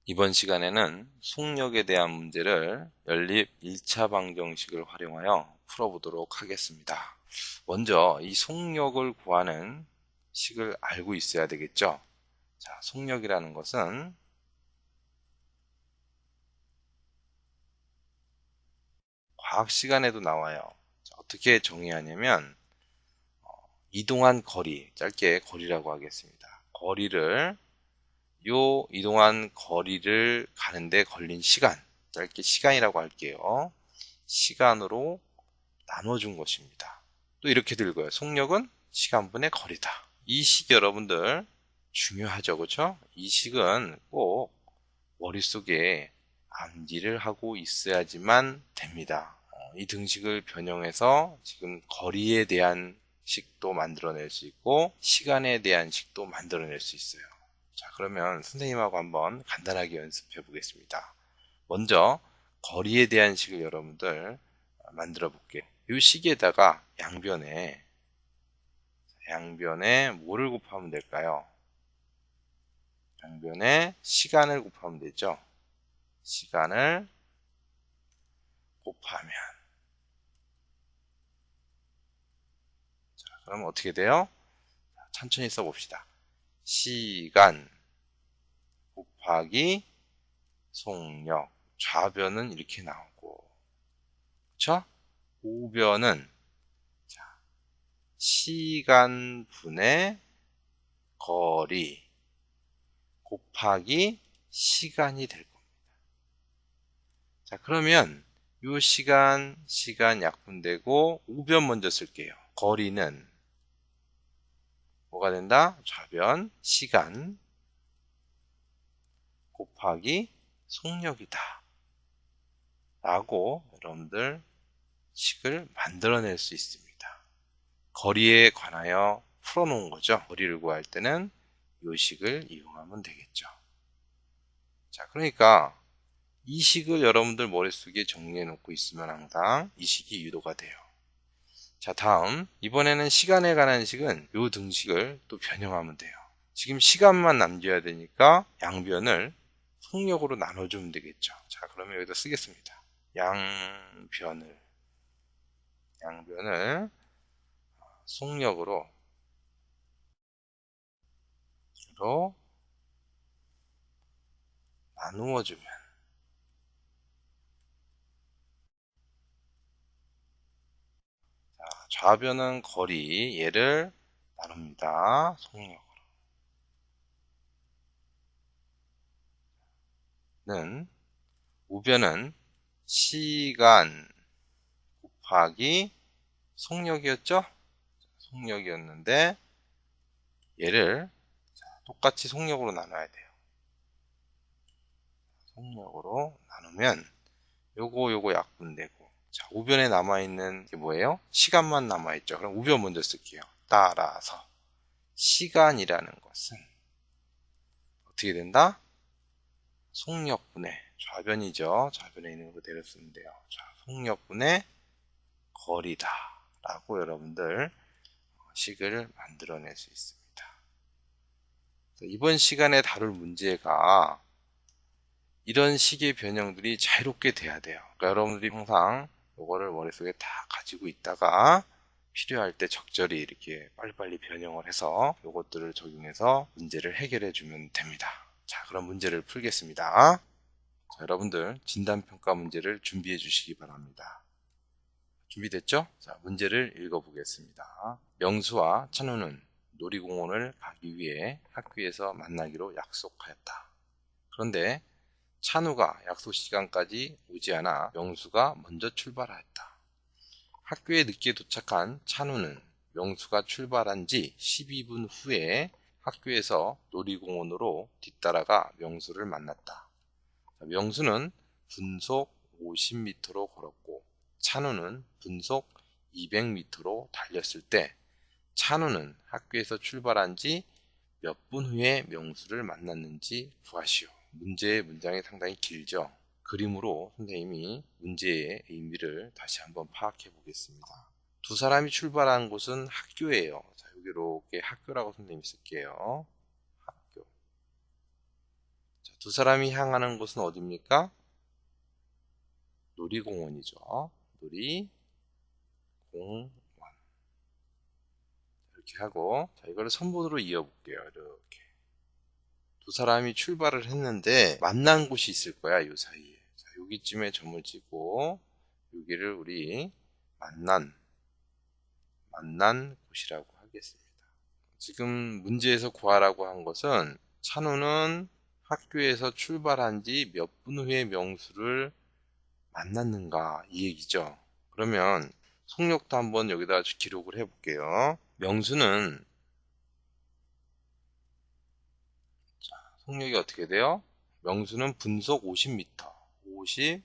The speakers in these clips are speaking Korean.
이번 시간에는 속력에 대한 문제를 연립 1차 방정식을 활용하여 풀어보도록 하겠습니다. 먼저 이 속력을 구하는 식을 알고 있어야 되겠죠. 자, 속력이라는 것은 과학 시간에도 나와요. 자, 어떻게 정의해야 하냐면 이동한 거리, 짧게 거리라고 하겠습니다. 이동한 거리를 가는데 걸린 시간, 짧게 시간이라고 할게요. 시간으로 나눠준 것입니다. 또 이렇게 들고요. 속력은 시간분의 거리다. 이 식 여러분들 중요하죠, 그렇죠? 이 식은 꼭 머릿속에 암기를 하고 있어야지만 됩니다. 이 등식을 변형해서 지금 거리에 대한 식도 만들어낼 수 있고 시간에 대한 식도 만들어낼 수 있어요. 자, 그러면 선생님하고 한번 간단하게 연습해 보겠습니다. 먼저 거리에 대한 식을 여러분들 만들어 볼게요. 이 식에다가 양변에 뭐를 곱하면 될까요? 양변에 시간을 곱하면 되죠. 시간을 곱하면, 자, 그럼 어떻게 돼요? 천천히 써봅시다. 시간 곱하기 속력, 좌변은 이렇게 나오고, 그쵸? 우변은 시간분의 거리 곱하기 시간이 될 겁니다. 자, 그러면 요 시간 약분되고 우변 먼저 쓸게요. 거리는 뭐가 된다? 좌변 시간 곱하기 속력이다 라고 여러분들 식을 만들어낼 수 있습니다. 거리에 관하여 풀어놓은 거죠. 거리를 구할 때는 요 식을 이용하면 되겠죠. 자, 그러니까 이 식을 여러분들 머릿속에 정리해 놓고 있으면 항상 이 식이 유도가 돼요. 자, 다음 이번에는 시간에 관한 식은 요 등식을 또 변형하면 돼요. 지금 시간만 남겨야 되니까 양변을 속력으로 나눠주면 되겠죠. 자, 그러면 여기다 쓰겠습니다. 양변을 속력으로 나누어 주면, 좌변은 거리, 얘를 나눕니다. 속력으로. 우변은 시간 곱하기 속력이었죠? 속력이었는데 얘를 똑같이 속력으로 나눠야 돼요. 속력으로 나누면 요거 약분되고, 자, 우변에 남아있는 게 뭐예요? 시간만 남아있죠. 그럼 우변 먼저 쓸게요. 따라서 시간이라는 것은 어떻게 된다? 속력분의 좌변이죠. 좌변에 있는 거 그대로 쓰면 돼요. 자, 속력분의 거리다 라고 여러분들 식을 만들어낼 수 있습니다. 이번 시간에 다룰 문제가 이런 식의 변형들이 자유롭게 돼야 돼요. 그러니까 여러분들이 항상 이거를 머릿속에 다 가지고 있다가 필요할 때 적절히 이렇게 빨리빨리 변형을 해서 이것들을 적용해서 문제를 해결해 주면 됩니다. 자, 그럼 문제를 풀겠습니다. 자, 여러분들 진단평가 문제를 준비해 주시기 바랍니다. 준비됐죠? 자, 문제를 읽어보겠습니다. 명수와 찬우는 놀이공원을 가기 위해 학교에서 만나기로 약속하였다. 그런데 찬우가 약속 시간까지 오지 않아 명수가 먼저 출발하였다. 학교에 늦게 도착한 찬우는 명수가 출발한 지 12분 후에 학교에서 놀이공원으로 뒤따라가 명수를 만났다. 명수는 분속 50m로 걸었고 찬우는 분속 200m로 달렸을 때 찬우는 학교에서 출발한 지 몇 분 후에 명수를 만났는지 구하시오. 문제의 문장이 상당히 길죠. 그림으로 선생님이 문제의 의미를 다시 한번 파악해 보겠습니다. 두 사람이 출발한 곳은 학교예요. 자, 여기 이렇게 학교라고 선생님이 쓸게요. 학교. 자, 두 사람이 향하는 곳은 어디입니까? 놀이공원이죠. 놀이공원. 이렇게 하고, 자, 이거를 선분으로 이어볼게요. 이렇게. 두 사람이 출발을 했는데, 만난 곳이 있을 거야, 요 사이에. 자, 여기쯤에 점을 찍고, 여기를 우리 만난 곳이라고 하겠습니다. 지금 문제에서 구하라고 한 것은, 찬우는 학교에서 출발한 지 몇 분 후에 명수를 만났는가, 이 얘기죠. 그러면 속력도 한번 여기다 기록을 해볼게요. 명수는, 자, 속력이 어떻게 돼요? 명수는 분속 50m, 50m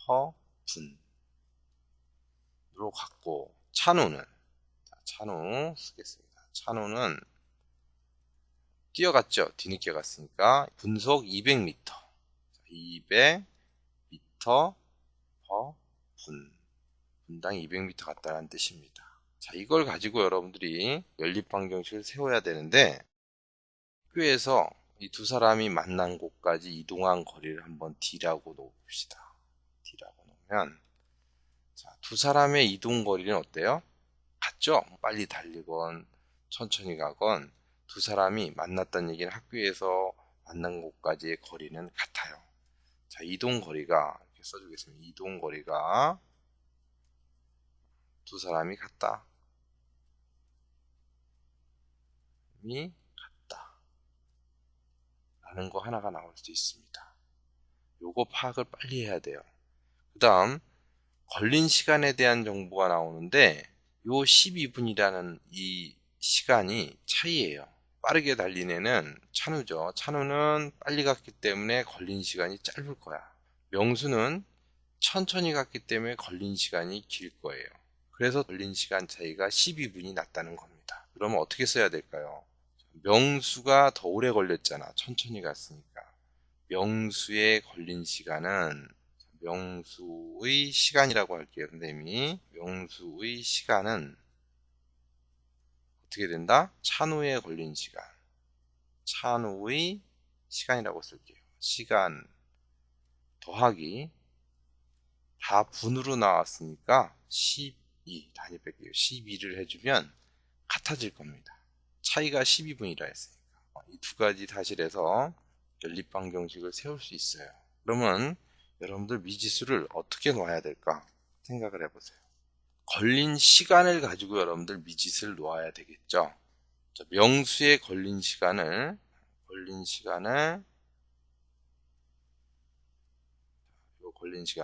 per 분으로 갔고, 찬우는, 자, 찬우 쓰겠습니다. 찬우는 뛰어갔죠. 뒤늦게 갔으니까 분속 200m, 200m per 분당 200m 갔다는 뜻입니다. 자, 이걸 가지고 여러분들이 연립방정식을 세워야 되는데, 학교에서 이 두 사람이 만난 곳까지 이동한 거리를 한번 D라고 놓읍시다. D라고 놓으면, 자, 두 사람의 이동 거리는 어때요? 같죠? 빨리 달리건 천천히 가건 두 사람이 만났다는 얘기는 학교에서 만난 곳까지의 거리는 같아요. 자, 이동 거리가, 이렇게 써주겠습니다. 이동 거리가 두 사람이 같다. 라는 거 하나가 나올 수 있습니다. 요거 파악을 빨리 해야 돼요. 그 다음, 걸린 시간에 대한 정보가 나오는데, 요 12분이라는 이 시간이 차이예요. 빠르게 달린 애는 찬우죠. 찬우는 빨리 갔기 때문에 걸린 시간이 짧을 거야. 명수는 천천히 갔기 때문에 걸린 시간이 길 거예요. 그래서 걸린 시간 차이가 12분이 났다는 겁니다. 그러면 어떻게 써야 될까요? 명수가 더 오래 걸렸잖아. 천천히 갔으니까. 명수의 걸린 시간은, 명수의 시간이라고 할게요. 선생님이. 명수의 시간은 어떻게 된다? 찬우에 걸린 시간. 찬우의 시간이라고 쓸게요. 시간 더하기, 다 분으로 나왔으니까 12, 단위 뺄게요. 12를 해주면 같아질 겁니다. 차이가 12분이라 했으니까. 이 두 가지 사실에서 연립방정식을 세울 수 있어요. 그러면 여러분들 미지수를 어떻게 놓아야 될까 생각을 해보세요. 걸린 시간을 가지고 여러분들 미지수를 놓아야 되겠죠. 자, 명수의 걸린 시간을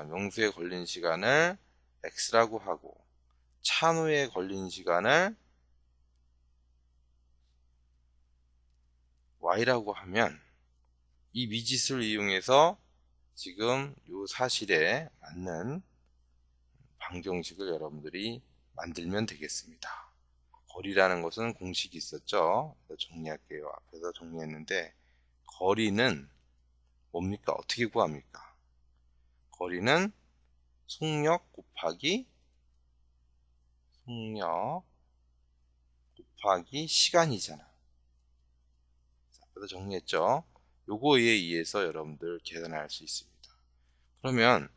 명수의 걸린 시간을 x라고 하고, 찬우의 걸린 시간을 y라고 하면, 이 미지수를 이용해서 지금 이 사실에 맞는 방정식을 여러분들이 만들면 되겠습니다. 거리라는 것은 공식이 있었죠. 정리할게요. 앞에서 정리했는데, 거리는 뭡니까? 어떻게 구합니까? 거리는 속력 곱하기 시간이잖아. 앞에서 정리했죠. 요거에 의해서 여러분들 계산할 수 있습니다. 그러면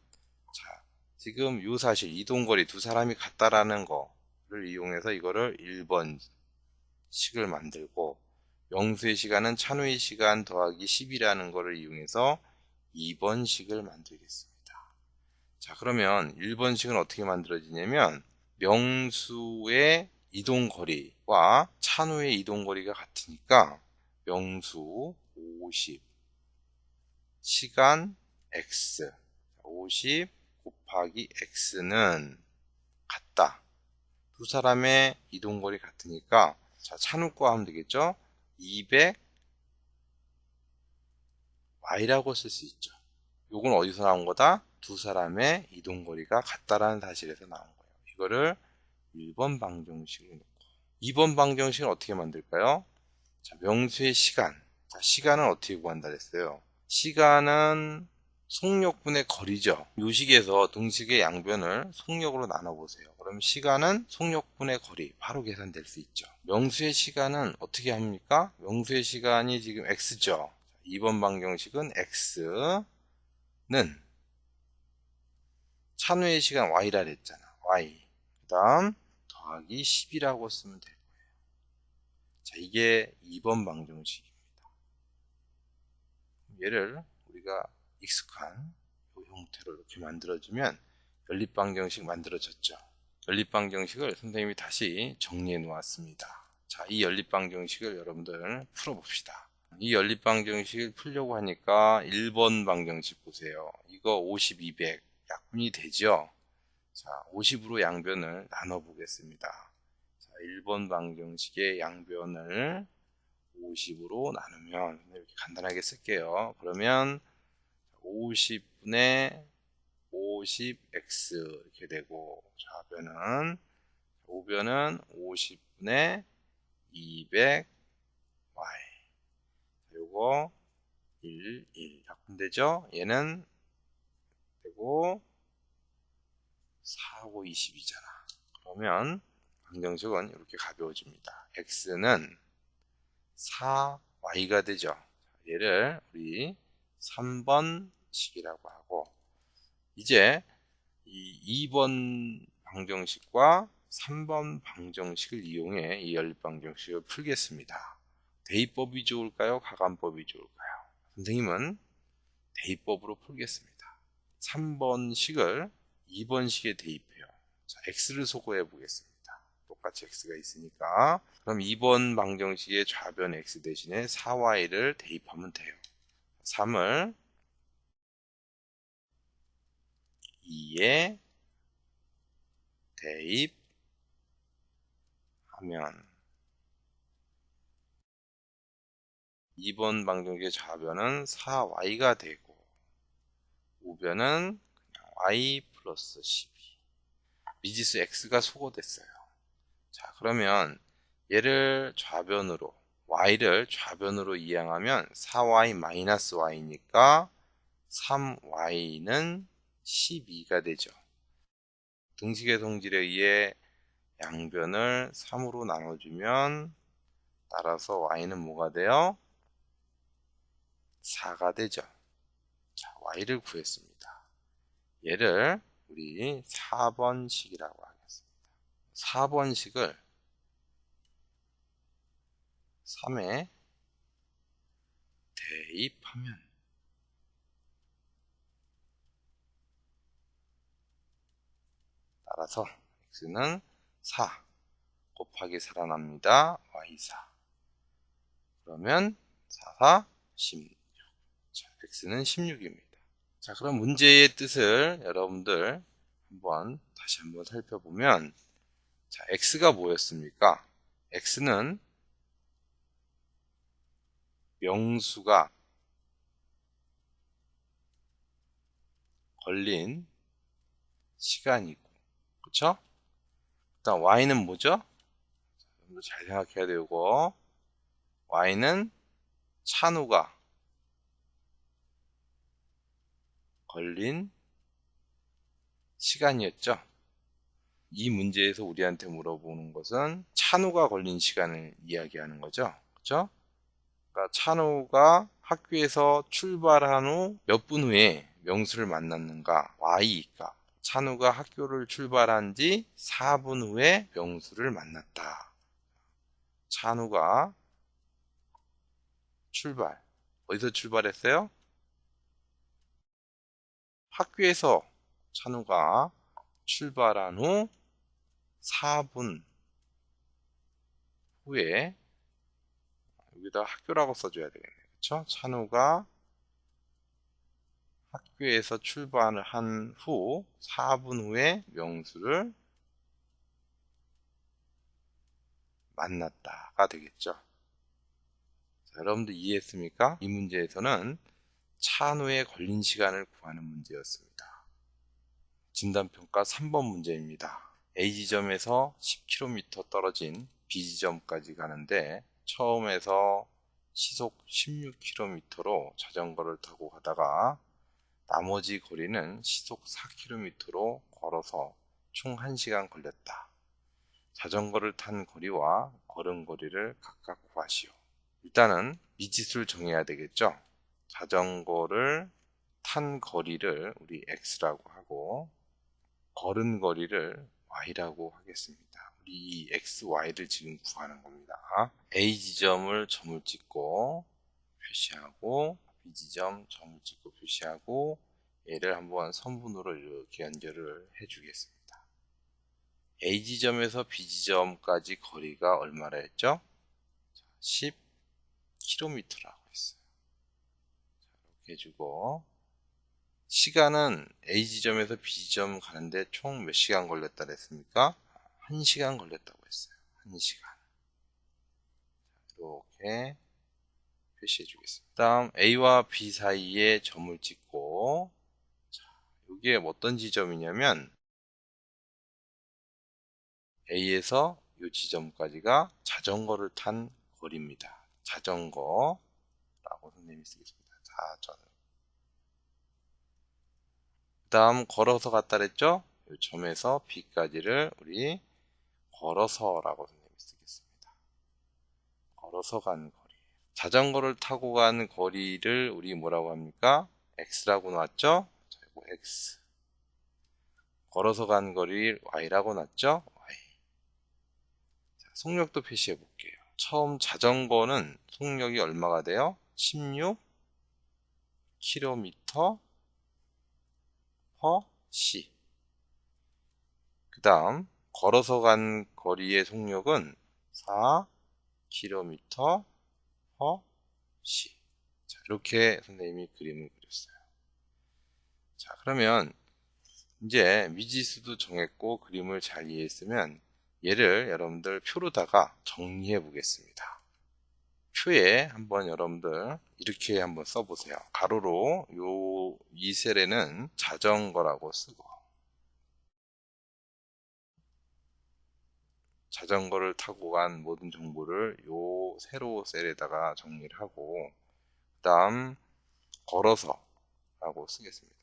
자, 지금 요 사실 이동거리 두 사람이 같다라는 거를 이용해서 이거를 1번식을 만들고, 명수의 시간은 찬우의 시간 더하기 10이라는 거를 이용해서 2번식을 만들겠습니다. 자, 그러면 1번식은 어떻게 만들어지냐면, 명수의 이동거리와 찬우의 이동거리가 같으니까 명수 50 시간 x, 50 곱하기 x는 같다. 두 사람의 이동거리 같으니까, 자, 찬우 거 하면 되겠죠? 200y라고 쓸 수 있죠. 요건 어디서 나온 거다? 두 사람의 이동거리가 같다라는 사실에서 나온 거예요. 이거를 1번 방정식으로 놓고, 2번 방정식은 어떻게 만들까요? 자, 명수의 시간. 자, 시간은 어떻게 구한다 그랬어요? 시간은 속력분의 거리죠. 요식에서 등식의 양변을 속력으로 나눠보세요. 그럼 시간은 속력분의 거리, 바로 계산될 수 있죠. 명수의 시간은 어떻게 합니까? 명수의 시간이 지금 x죠. 2번 방정식은 x는 찬우의 시간 y라 그랬잖아. y. 그 다음 더하기 10이라고 쓰면 될 거예요. 자, 이게 2번 방정식입니다. 얘를 우리가 익숙한 이 형태로 이렇게 만들어주면 연립방정식 만들어졌죠. 연립방정식을 선생님이 다시 정리해 놓았습니다. 자, 이 연립방정식을 여러분들 풀어봅시다. 이 연립방정식을 풀려고 하니까 1번 방정식 보세요. 이거 50, 200 약분이 되죠. 자, 50으로 양변을 나눠 보겠습니다. 자, 1번 방정식의 양변을 50으로 나누면 이렇게 간단하게 쓸게요. 그러면 50분의 50x 이렇게 되고, 좌변은 우변은 50분의 200y. 요거 1, 1 약분되죠? 얘는 되고 4하고 20이잖아. 그러면 방정식은 이렇게 가벼워집니다. x는 4y가 되죠. 얘를 우리 3번 식이라고 하고, 이제 이 2번 방정식과 3번 방정식을 이용해 이 연립방정식을 풀겠습니다. 대입법이 좋을까요? 가감법이 좋을까요? 선생님은 대입법으로 풀겠습니다. 3번 식을 2번 식에 대입해요. 자, x를 소거해 보겠습니다. 똑같이 x가 있으니까. 그럼 2번 방정식의 좌변 x 대신에 4y를 대입하면 돼요. 3을 2에 대입하면 2번 방정식의 좌변은 4y가 되고, 우변은 y 플러스 12. 미지수 x가 소거됐어요. 자, 그러면 얘를 좌변으로, y를 좌변으로 이항하면 4y 마이너스 y니까 3y는 12가 되죠. 등식의 성질에 의해 양변을 3으로 나눠주면 따라서 y는 뭐가 돼요? 4가 되죠. 자, y를 구했습니다. 얘를 우리 4번식이라고 하겠습니다. 4번식을 3에 대입하면 따라서 x는 4 곱하기 살아납니다. y4. 그러면 4, 4, 16. 자, x는 16입니다. 자, 그럼 문제의 뜻을 여러분들 다시 한번 살펴보면, 자, x가 뭐였습니까? x는 명수가 걸린 시간이고, 그쵸? 일단 y는 뭐죠? 잘 생각해야 돼요. 이거 y는 찬우가 걸린 시간이었죠. 이 문제에서 우리한테 물어보는 것은 찬우가 걸린 시간을 이야기하는 거죠. 그쵸? 그러니까 찬우가 학교에서 출발한 후 몇 분 후에 명수를 만났는가? y가 찬우가 학교를 출발한 지 4분 후에 명수를 만났다. 찬우가 어디서 출발했어요? 학교에서 찬우가 출발한 후 4분 후에, 여기다 학교라고 써줘야 되겠네요. 그쵸? 찬우가 학교에서 출발을 한 후 4분 후에 명수를 만났다가 되겠죠. 자, 여러분들 이해했습니까? 이 문제에서는 찬우의 걸린 시간을 구하는 문제였습니다. 진단평가 3번 문제입니다. A지점에서 10km 떨어진 B지점까지 가는데 처음에서 시속 16km로 자전거를 타고 가다가 나머지 거리는 시속 4km로 걸어서 총 1시간 걸렸다. 자전거를 탄 거리와 걸은 거리를 각각 구하시오. 일단은 미지수를 정해야 되겠죠. 자전거를 탄 거리를 우리 x라고 하고 걸은 거리를 y라고 하겠습니다. 우리 이 x, y를 지금 구하는 겁니다. A 지점을 점을 찍고 표시하고 B 지점 점을 찍고 표시하고 얘를 한번 선분으로 이렇게 연결을 해 주겠습니다. A 지점에서 B 지점까지 거리가 얼마라 했죠? 10km라고 했어요. 이렇게 해주고 시간은 A 지점에서 B 지점 가는데 총 몇 시간 걸렸다 그랬습니까? 1시간 걸렸다고 했어요. 1시간. 이렇게 표시해 주겠습니다. 다음 A와 B 사이에 점을 찍고 자, 이게 어떤 지점이냐면 A에서 이 지점까지가 자전거를 탄 거리입니다. 자전거라고 선생님이 쓰겠습니다. 자전. 그 다음 걸어서 갔다 그랬죠? 이 점에서 B까지를 우리 걸어서라고 선생님이 쓰겠습니다. 걸어서 간 거리. 자전거를 타고 간 거리를 우리 뭐라고 합니까? X라고 놨죠? 자, 이거 X. 걸어서 간 거리를 Y라고 놨죠? Y. 자, 속력도 표시해 볼게요. 처음 자전거는 속력이 얼마가 돼요? 16km/h. 그 다음 걸어서 간 거리의 속력은 4km/h. 자, 이렇게 선생님이 그림을 그렸어요. 자, 그러면 이제 미지수도 정했고 그림을 잘 이해했으면 얘를 여러분들 표로다가 정리해 보겠습니다. 표에 한번 여러분들 이렇게 한번 써보세요. 가로로 이 셀에는 자전거라고 쓰고 자전거를 타고 간 모든 정보를 요 세로 셀에다가 정리를 하고 그 다음 걸어서 라고 쓰겠습니다.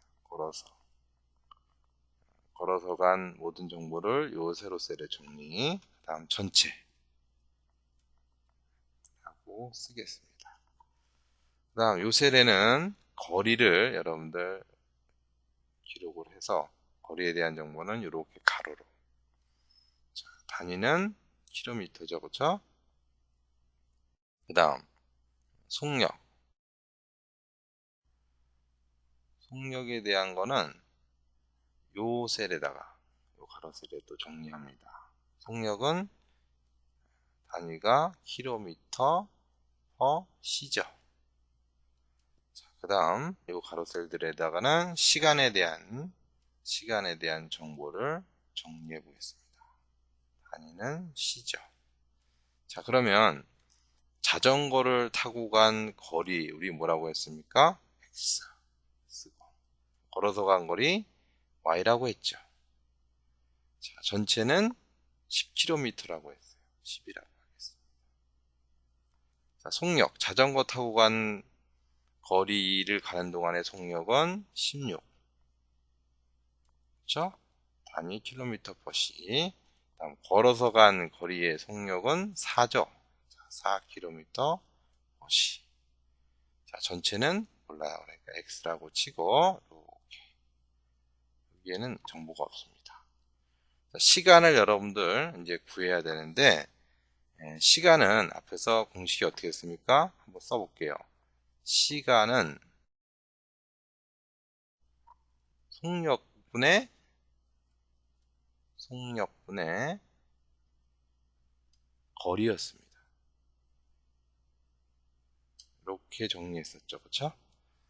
걸어서 간 모든 정보를 요 세로 셀에 정리 그 다음 전체 라고 쓰겠습니다. 그 다음 요 셀에는 거리를 여러분들 기록을 해서 거리에 대한 정보는 이렇게 가로로 자, 단위는 킬로미터죠, 그렇죠? 그 다음 속력에 대한 거는 요 셀에다가 요 가로 셀에 또 정리합니다. 속력은 단위가 킬로미터 퍼 시죠. 그 다음 요 가로 셀들에다가는 시간에 대한 정보를 정리해 보겠습니다. 단위는 시죠. 자, 그러면 자전거를 타고 간 거리 우리 뭐라고 했습니까? X 쓰고 걸어서 간 거리 Y라고 했죠. 자, 전체는 10km라고 했어요. 10이라고 하겠습니다. 자, 속력 자전거 타고 간 거리를 가는 동안의 속력은 16 그렇죠? 단위 킬로미터 퍼시 다음 걸어서 간 거리의 속력은 4죠. 4km 퍼시 자, 전체는 몰라요. 그러니까 X라고 치고 이렇게 여기에는 정보가 없습니다. 자, 시간을 여러분들 이제 구해야 되는데 시간은 앞에서 공식이 어떻게 했습니까? 한번 써볼게요. 시간은 속력분의 거리였습니다. 이렇게 정리했었죠. 그렇죠?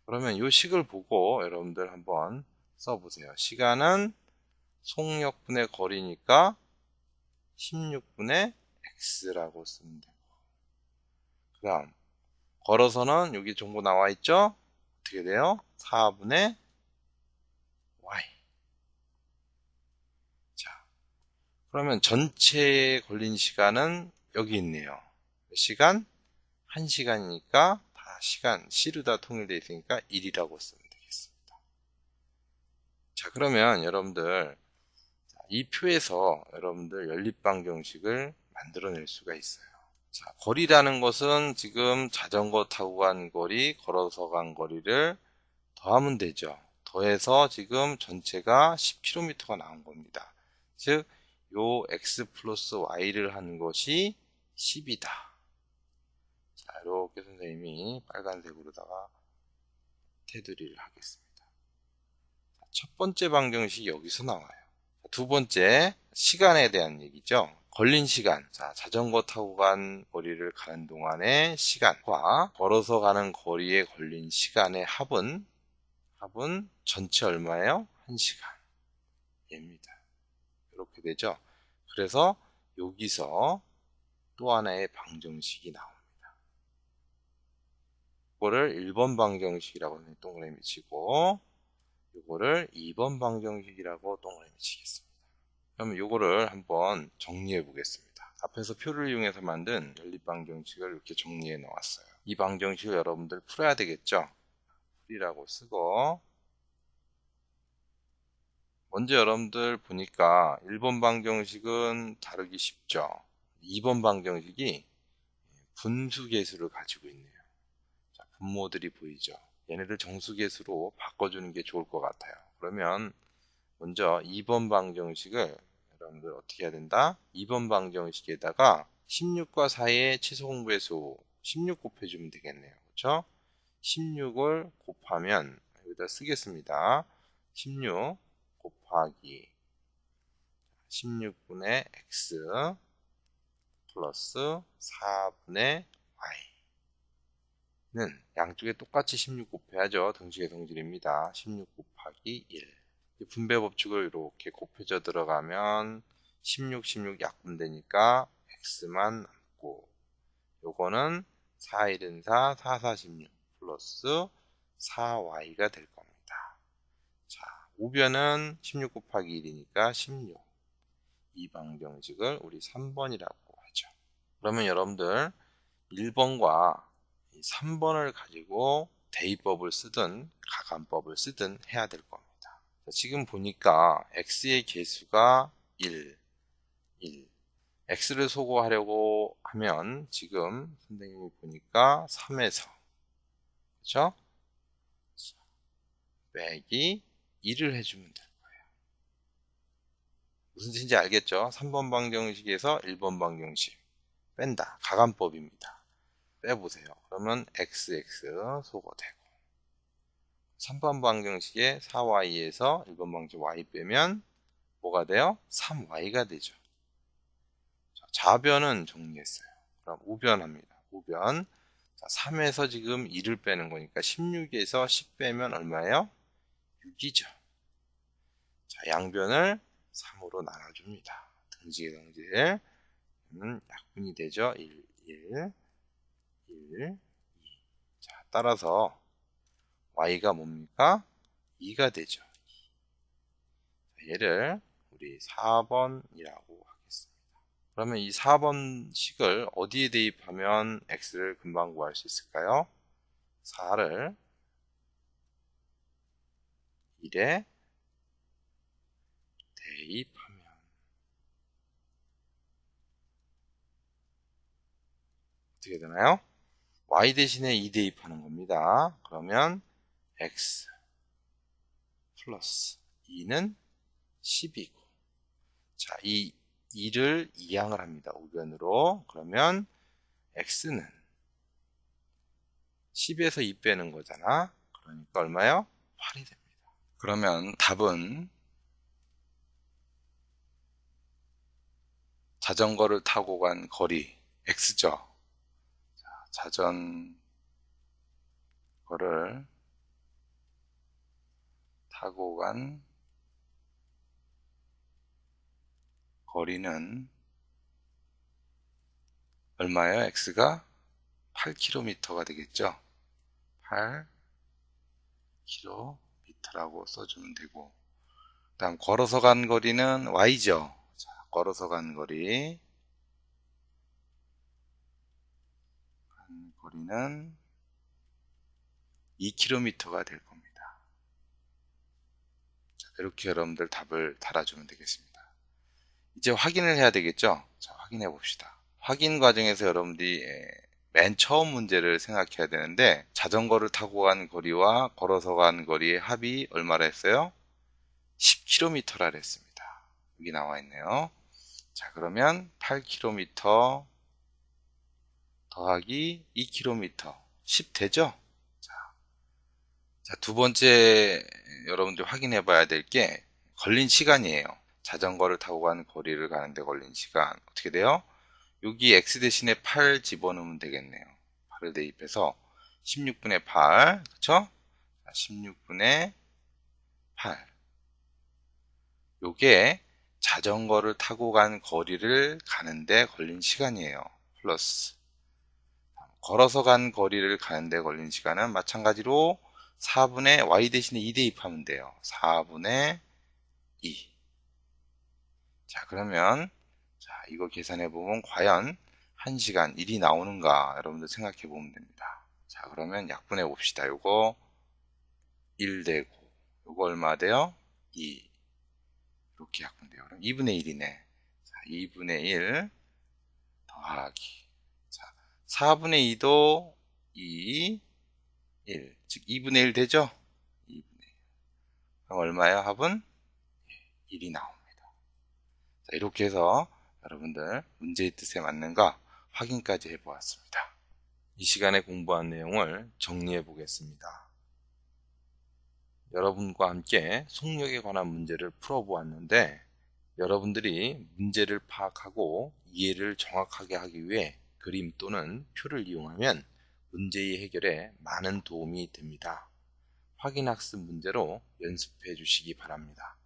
그러면 이 식을 보고 여러분들 한번 써보세요. 시간은 속력분의 거리니까 16분의 x라고 쓰면 되고 그 다음 걸어서는 여기 정보 나와 있죠? 어떻게 돼요? 4분의 y 자, 그러면 전체에 걸린 시간은 여기 있네요. 시간? 1시간이니까 다 시간, 시로 다 통일되어 있으니까 1이라고 쓰면 되겠습니다. 자, 그러면 여러분들 이 표에서 여러분들 연립방정식을 만들어낼 수가 있어요. 자, 거리라는 것은 지금 자전거 타고 간 거리, 걸어서 간 거리를 더하면 되죠. 더해서 지금 전체가 10km가 나온 겁니다. 즉, 요 x 플러스 y를 한 것이 10이다. 자, 이렇게 선생님이 빨간색으로다가 테두리를 하겠습니다. 첫 번째 방정식이 여기서 나와요. 두 번째, 시간에 대한 얘기죠. 걸린 시간. 자, 자전거 타고 간 거리를 가는 동안의 시간과 걸어서 가는 거리에 걸린 시간의 합은 전체 얼마예요? 1시간. 입니다. 이렇게 되죠. 그래서 여기서 또 하나의 방정식이 나옵니다. 이거를 1번 방정식이라고 동그라미 치고 이거를 2번 방정식이라고 동그라미 치겠습니다. 그러면 이거를 한번 정리해 보겠습니다. 앞에서 표를 이용해서 만든 연립방정식을 이렇게 정리해 놓았어요. 이 방정식을 여러분들 풀어야 되겠죠? 풀이라고 쓰고, 먼저 여러분들 보니까 1번 방정식은 다루기 쉽죠? 2번 방정식이 분수계수를 가지고 있네요. 자, 분모들이 보이죠? 얘네들 정수계수로 바꿔주는 게 좋을 것 같아요. 그러면 먼저 2번 방정식을 여러분들 어떻게 해야 된다? 2번 방정식에다가 16과 4의 최소 공배수 16 곱해주면 되겠네요. 그렇죠? 16을 곱하면 여기다 쓰겠습니다. 16 곱하기 16분의 x 플러스 4분의 y는 양쪽에 똑같이 16 곱해야죠. 등식의 성질입니다. 16 곱하기 1. 분배 법칙을 이렇게 곱해져 들어가면 16, 16 약분되니까 x만 남고, 요거는 4, 1은 4, 4, 4, 16 플러스 4y가 될 겁니다. 자, 우변은 16 곱하기 1이니까 16. 이 방정식을 우리 3번이라고 하죠. 그러면 여러분들 1번과 3번을 가지고 대입법을 쓰든 가감법을 쓰든 해야 될 겁니다. 지금 보니까 x의 개수가 1, x를 소거하려고 하면 지금 선생님이 보니까 3에서, 그렇죠? 빼기 1을 해주면 될 거예요. 무슨 뜻인지 알겠죠? 3번 방정식에서 1번 방정식 뺀다. 가감법입니다. 빼보세요. 그러면 x 소거되고, 3번 방정식에 4y에서 1번 방정식 y 빼면 뭐가 돼요? 3y가 되죠. 자, 좌변은 정리했어요. 그럼 우변합니다. 우변. 자, 3에서 지금 2를 빼는 거니까 16에서 10 빼면 얼마예요? 6이죠. 자, 양변을 3으로 나눠줍니다. 등식의 성질. 약분이 되죠. 1, 1, 1, 2. 자, 따라서 y가 뭡니까? 2가 되죠. 얘를 우리 4번이라고 하겠습니다. 그러면 이 4번식을 어디에 대입하면 x를 금방 구할 수 있을까요? 4를 1에 대입하면 어떻게 되나요? y 대신에 2 대입하는 겁니다. 그러면 x 플러스 2는 10이고, 자, 이 2를 이항을 합니다. 우변으로. 그러면 x는 10에서 2 빼는 거잖아. 그러니까 얼마요? 8이 됩니다. 그러면 답은 자전거를 타고 간 거리 x죠. 자, 자전거를 타고 간 거리는 얼마예요? x가 8km가 되겠죠. 8km라고 써주면 되고, 그 다음 걸어서 간 거리는 y죠. 자, 걸어서 간 거리는 2km가 될 겁니다. 자, 이렇게 여러분들 답을 달아주면 되겠습니다. 이제 확인을 해야 되겠죠. 자, 확인해 봅시다. 확인 과정에서 여러분들이 맨 처음 문제를 생각해야 되는데, 자전거를 타고 간 거리와 걸어서 간 거리의 합이 얼마라 했어요? 10km라 했습니다. 여기 나와 있네요. 자, 그러면 8km 더하기 2km 10 되죠? 자, 두 번째 여러분들 확인해 봐야 될 게 걸린 시간이에요. 자전거를 타고 가는 거리를 가는데 걸린 시간 어떻게 돼요? 여기 x 대신에 8 집어넣으면 되겠네요. 8을 대입해서 16분의 8, 그쵸? 16분의 8. 요게 자전거를 타고 간 거리를 가는데 걸린 시간이에요. 플러스 걸어서 간 거리를 가는데 걸린 시간은 마찬가지로 4분의 y 대신에 2 대입하면 돼요. 4분의 2. 자, 그러면 자, 이거 계산해 보면 과연 1시간 1이 나오는가 여러분들 생각해 보면 됩니다. 자, 그러면 약분해 봅시다. 요거 1 되고 요거 얼마 돼요? 2. 이렇게 약분돼요. 그럼 2분의 1이네. 자, 2분의 1 더하기. 자, 4분의 2도 2, 1. 즉 2분의 1 되죠? 2분의 1. 그럼 얼마예요? 합은 1이 나옵니다. 자, 이렇게 해서 여러분들 문제의 뜻에 맞는가 확인까지 해보았습니다. 이 시간에 공부한 내용을 정리해 보겠습니다. 여러분과 함께 속력에 관한 문제를 풀어보았는데, 여러분들이 문제를 파악하고 이해를 정확하게 하기 위해 그림 또는 표를 이용하면 문제의 해결에 많은 도움이 됩니다. 확인학습 문제로 연습해 주시기 바랍니다.